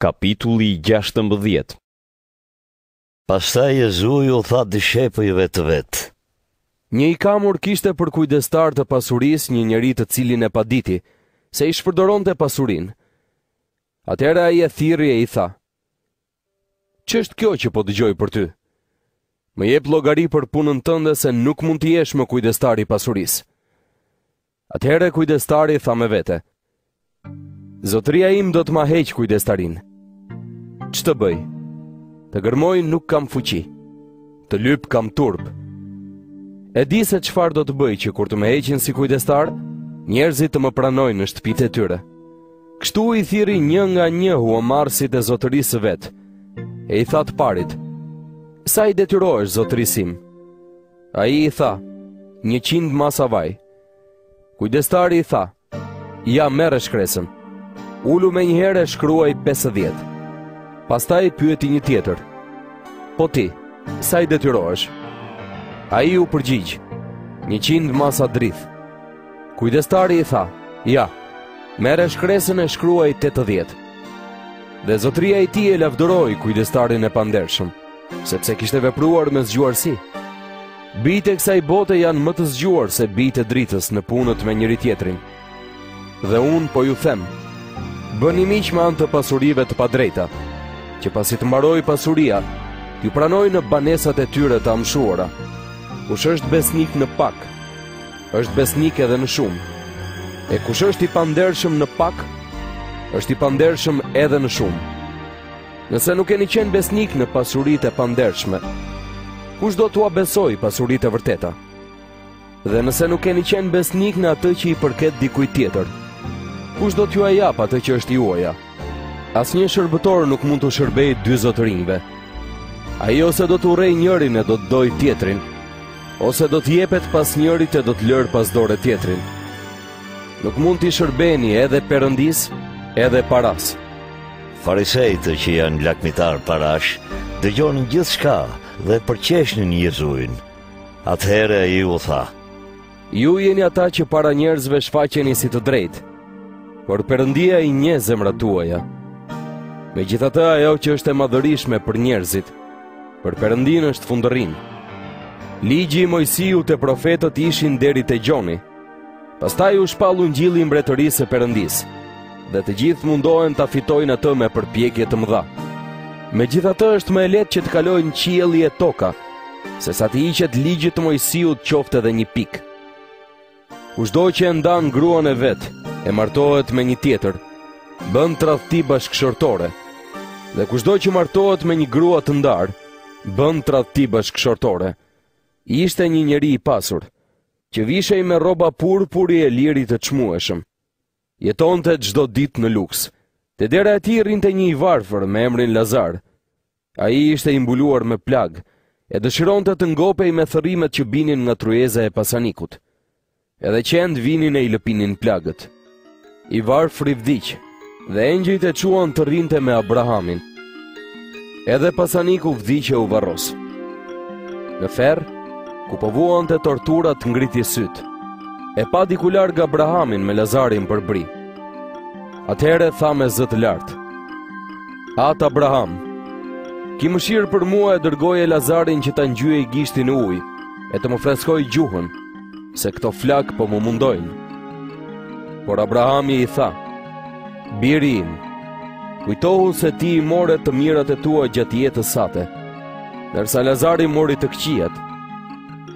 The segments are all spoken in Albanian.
Kapitulli 16. Pastaj Jezui u tha dishepujve të vetë: Një i kamur kishte për kujdestar të pasurisë një njeri të cilin e paditi, se i shpërdoronte pasurinë. Atëherë ai e thirrri e i tha: "Ç'është kjo që po dëgjoj për ty? Më jep llogari për punën tënde se nuk mund të jesh më kujdestar i pasurisë." Atëherë kujdestari tha me vete: "Zotëria im do të ma heq kujdestarinë. Ç'të bëj? Të gërmoj nuk kam fuqi, të lyp kam turp. E di se çfarë do të bëj që kur të më heqin si kujdestar, njerëzit të më pranojnë në shtëpitë e tyre." Kështu i thirri një nga një huamarrësit e zotërisë së vet. E i tha të parit: "Sa i detyrohesh, zotërisim?" Ai i tha: 100 masa vaj. Kujdestari i tha: "Ja, merre shkresën." Ulu me njëherë e shkruaj 50. Pastaj pyeti një tjetër: "Po ti, sa i detyrohesh?" Ai u përgjigj: 100 masa drith. Kujdestari i tha: "Ja, merre shkresën e shkruaj 80. Dhe zotëria e tij e lavdëroi kujdestarin e pandershëm, sepse kishte vepruar me zgjuarsi. Bijtë e kësaj bote janë më të zgjuar se bijtë e dritës në punët me njëri tjetrin. Dhe unë po ju them, bëni miq me anë të pasurive të padrejta, që pasi të mbaroj pasuria, ju pranoj në banesat e tyre të amshuara. Kush është besnik në pak, është besnik edhe në shumë. E kush është i pandershëm në pak, është i pandershëm edhe në shumë. Nëse nuk keni qenë besnik në pasuritë e pandershme, kush do t'ua besoj pasuritë e vërteta? Dhe nëse nuk keni qenë besnik në atë që i përket dikujt tjetër, kush do t'ju jap atë që është juaja? Asnjë shërbëtor nuk mund të shërbejë dy zotërinjve. Ai ose do të urrej njërin e do të doj tjetrin, ose do të jepet pas njërit e do të lër pas dore tjetrin. Nuk mund t'i shërbeni edhe Perëndis, edhe paras." Farisejtë që janë lakmitar parash dëgjonin gjithçka dhe përqeshnin Jezuin. Atëherë ai u tha: "Ju jeni ata që para njerëzve shfaqeni si të drejtë, por Perëndia i njeh zemrat tuaja. Megjithatë, ajo që është e madhërishme për njerëzit, për Perëndinë është fundërrinë. Ligji i Mojsiut e profetët ishin deri te Gjoni. Pastaj u shpall ungjilli i mbretërisë së Perëndisë, dhe të gjithë mundohen ta fitojnë atë me përpjekje të mëdha. Megjithatë, është më e lehtë që të kalojnë qielli e toka, sesa të hiqet ligji të Mojsiut qoftë edhe një pikë. Kushdo që e ndan gruan e vet, e martohet me një tjetër, bën tradhti bashkëshortore, dhe kushdo që martohet me një grua të ndarë, bën tradhti bashkëshortore. Ishte një njeri i pasur, që vishej me rroba purpuri e lirit të çmueshëm. Jetonte çdo ditë në luks. Te dera e tij rrinte një i varfër me emrin Lazar. Ai ishte i mbuluar me plag, e dëshironte të ngopej me thërrimet që binin nga tryeza e pasanikut. Edhe qend vinin e i lëpinin plagët. I varfri vdiq, dhe engjëjt e çuan të rrinte me Abrahamin. Edhe pasaniku vdiqe u varros. Në ferr, ku po vuante torturat, ngriti syt. E pa diku larg Abrahamin me Lazarin për bri. Atëherë tha me zë të lartë: "Atë Abraham, ki mëshirë për mua e dërgoje Lazarin që ta ngjyej gishtin në ujë, e të më freskoj gjuhën, se këto flak po më mundojnë." Por Abrahami i tha: "Biri im, kujtohu se ti i more të mirat e tua gjatë jetës sate, ndërsa Lazari mori të këqijat.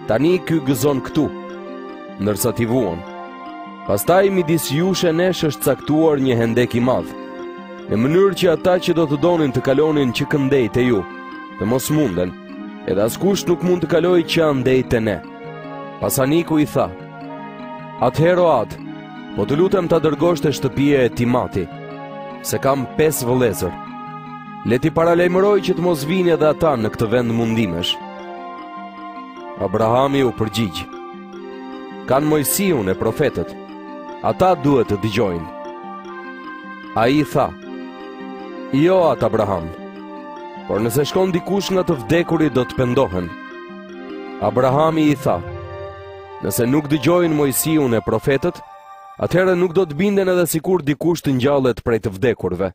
Tani ky gëzon këtu, ndërsa ti vuan. Pastaj midis jush e nesh është caktuar një hendek i madh, në mënyrë që ata që do të donin të kalonin që këndej te ju, të mos munden, edhe askush nuk mund të kalojë që andej te ne." Pasaniku i tha: "Atëherë atë, po të lutem ta dërgosh te shtëpia e Timati, se kam 5 vëllezër. Le ti paralajmëroj që të mos vinë edhe ata në këtë vend mundimesh." Abrahami u përgjigj: "Kanë Mojsiun e profetët, ata duhet të dëgjojnë." Ai tha: "Jo atë Abraham, por nëse shkon dikush nga të vdekurit do të pendohen." Abrahami i tha: "Nëse nuk dëgjojnë Mojsiun e profetët, atëherë nuk do të binden edhe sikur dikush të ngjallet prej të vdekurve."